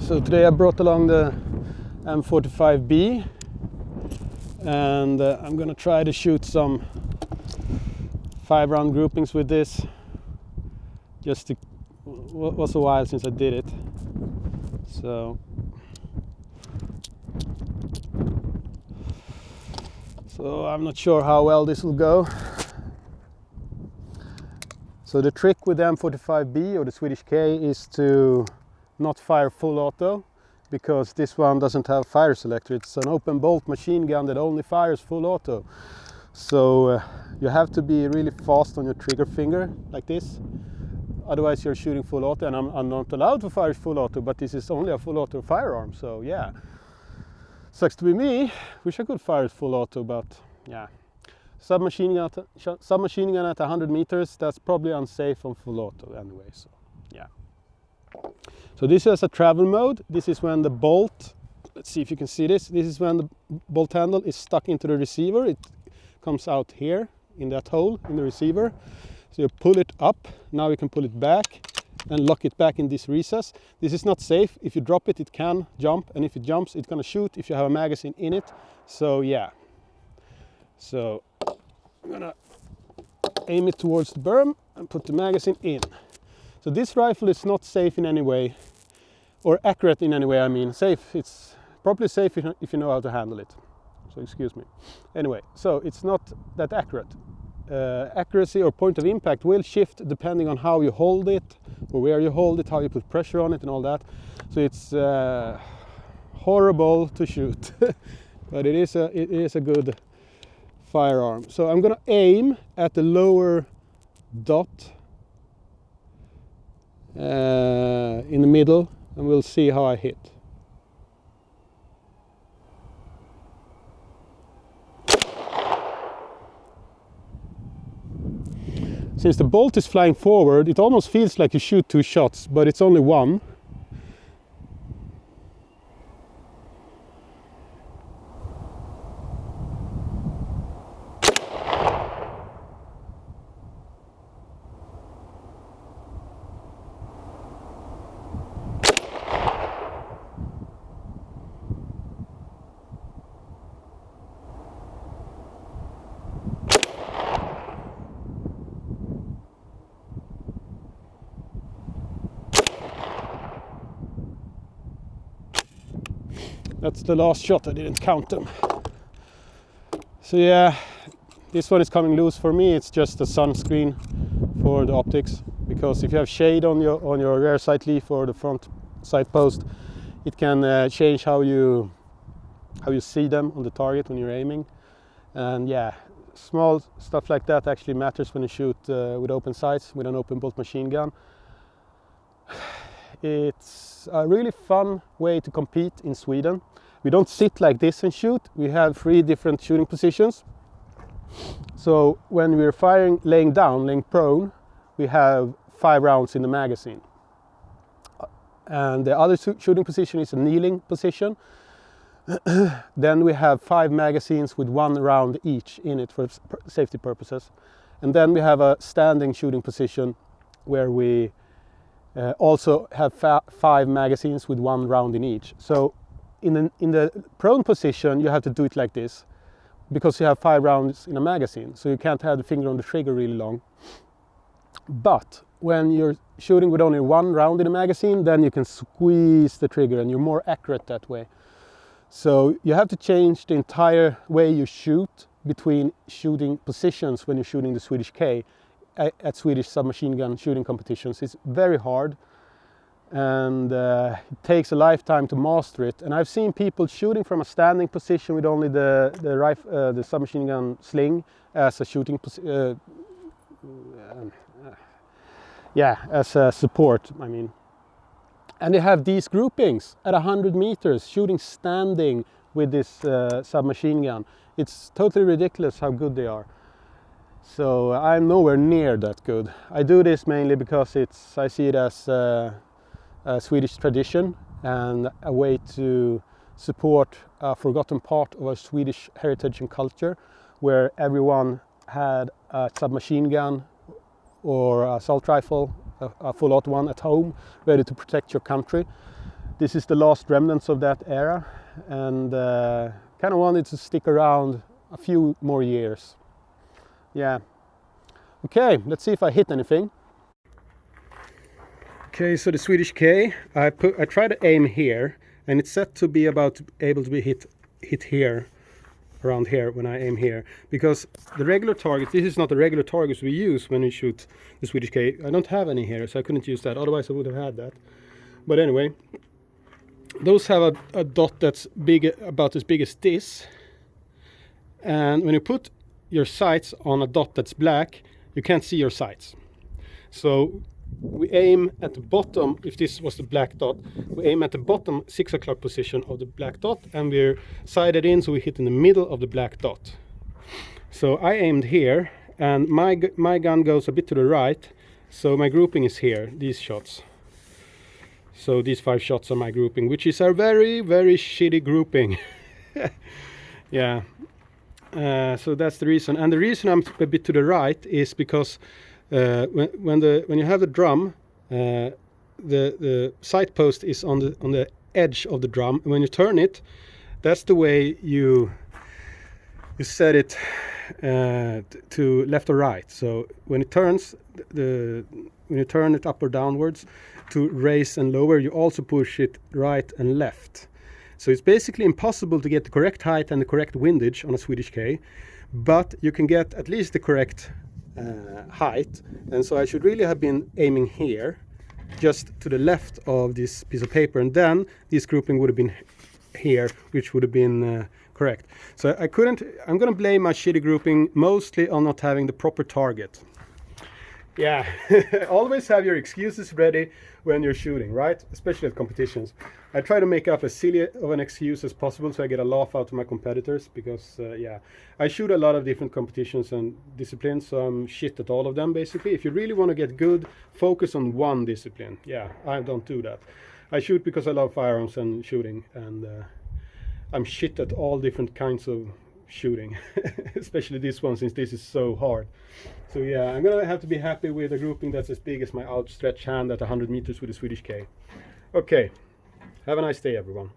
So today I brought along the m45B, and I'm gonna try to shoot some 5-round groupings with this. Just to, was a while since I did it, so I'm not sure how well this will go. So the trick with the m45B or the Swedish K is to not fire full auto, because this one doesn't have fire selector. It's an open bolt machine gun that only fires full auto. So you have to be really fast on your trigger finger like this. Otherwise you're shooting full auto, and I'm not allowed to fire full auto, but this is only a full auto firearm, so yeah. Sucks to be me. Wish I could fire full auto, but yeah. Submachine gun at 100 meters, that's probably unsafe on full auto anyway, so yeah. So this is a travel mode. This is when the bolt, let's see if you can see this. This is when the bolt handle is stuck into the receiver. It comes out here in that hole in the receiver. So you pull it up. Now you can pull it back and lock it back in this recess. This is not safe. If you drop it, it can jump, and if it jumps, it's gonna shoot if you have a magazine in it. So yeah. So I'm gonna aim it towards the berm and put the magazine in. So this rifle is not safe in any way, or accurate in any way. I mean, safe. It's probably safe if you know how to handle it. So excuse me. Anyway, so it's not that accurate. Accuracy or point of impact will shift depending on how you hold it, or where you hold it, how you put pressure on it, and all that. So it's horrible to shoot, but it is a good firearm. So I'm gonna aim at the lower dot in the middle, and we'll see how I hit. Since the bolt is flying forward, it almost feels like you shoot 2 shots, but it's only one. That's the last shot, I didn't count them. So yeah, this one is coming loose for me. It's just a sunscreen for the optics, because if you have shade on your rear sight leaf or the front sight post, it can change how you see them on the target when you're aiming. And yeah, small stuff like that actually matters when you shoot with open sights with an open bolt machine gun. It's a really fun way to compete in Sweden. We don't sit like this and shoot. We have 3 different shooting positions. So when we're firing laying down, laying prone, we have 5 rounds in the magazine. And the other shooting position is a kneeling position. Then we have 5 magazines with 1 round each in it for safety purposes. And then we have a standing shooting position where we also have 5 magazines with 1 round in each. So in the prone position, you have to do it like this, because you have 5 rounds in a magazine, so you can't have the finger on the trigger really long. But when you're shooting with only 1 round in a magazine, then you can squeeze the trigger and you're more accurate that way. So you have to change the entire way you shoot between shooting positions when you're shooting the Swedish K at Swedish submachine gun shooting competitions. It's very hard, and it takes a lifetime to master it. And I've seen people shooting from a standing position with only the submachine gun sling as a shooting as a support, I mean. And they have these groupings at 100 meters shooting standing with this submachine gun. It's totally ridiculous how good they are. So I'm nowhere near that good. I do this mainly because I see it as a Swedish tradition and a way to support a forgotten part of our Swedish heritage and culture, where everyone had a submachine gun or assault rifle, a full auto one at home, ready to protect your country. This is the last remnants of that era, and kind of wanted to stick around a few more years. Yeah. Okay, let's see if I hit anything. Okay, so the Swedish K, I try to aim here, and it's set to be about able to be hit here, around here when I aim here, because the regular targets, this is not the regular targets we use when we shoot the Swedish K. I don't have any here, so I couldn't use that, otherwise I would have had that. But anyway, those have a dot that's big, about as big as this, and when you put your sights on a dot that's black, you can't see your sights. So we aim at the bottom. If this was the black dot, we aim at the bottom 6 o'clock position of the black dot, and we're sighted in, so we hit in the middle of the black dot. So I aimed here, and my gun goes a bit to the right, so my grouping is here, these shots. So these 5 shots are my grouping, which is a very, very shitty grouping. Yeah. So that's the reason, and the reason I'm a bit to the right is because when you have the drum, the sight post is on the edge of the drum. And when you turn it, that's the way you set it to left or right. So when it turns, when you turn it up or downwards to raise and lower, you also push it right and left. So it's basically impossible to get the correct height and the correct windage on a Swedish K, but you can get at least the correct height. And so I should really have been aiming here, just to the left of this piece of paper, and then this grouping would have been here, which would have been correct. So I'm going to blame my shitty grouping mostly on not having the proper target. Yeah, always have your excuses ready when you're shooting, right? Especially at competitions. I try to make up as silly of an excuse as possible so I get a laugh out of my competitors, because yeah, I shoot a lot of different competitions and disciplines, so I'm shit at all of them basically. If you really want to get good, focus on one discipline. Yeah, I don't do that. I shoot because I love firearms and shooting, and I'm shit at all different kinds of shooting, especially this one, since this is so hard. So yeah, I'm gonna have to be happy with a grouping that's as big as my outstretched hand at 100 meters with a Swedish K. Okay, have a nice day everyone.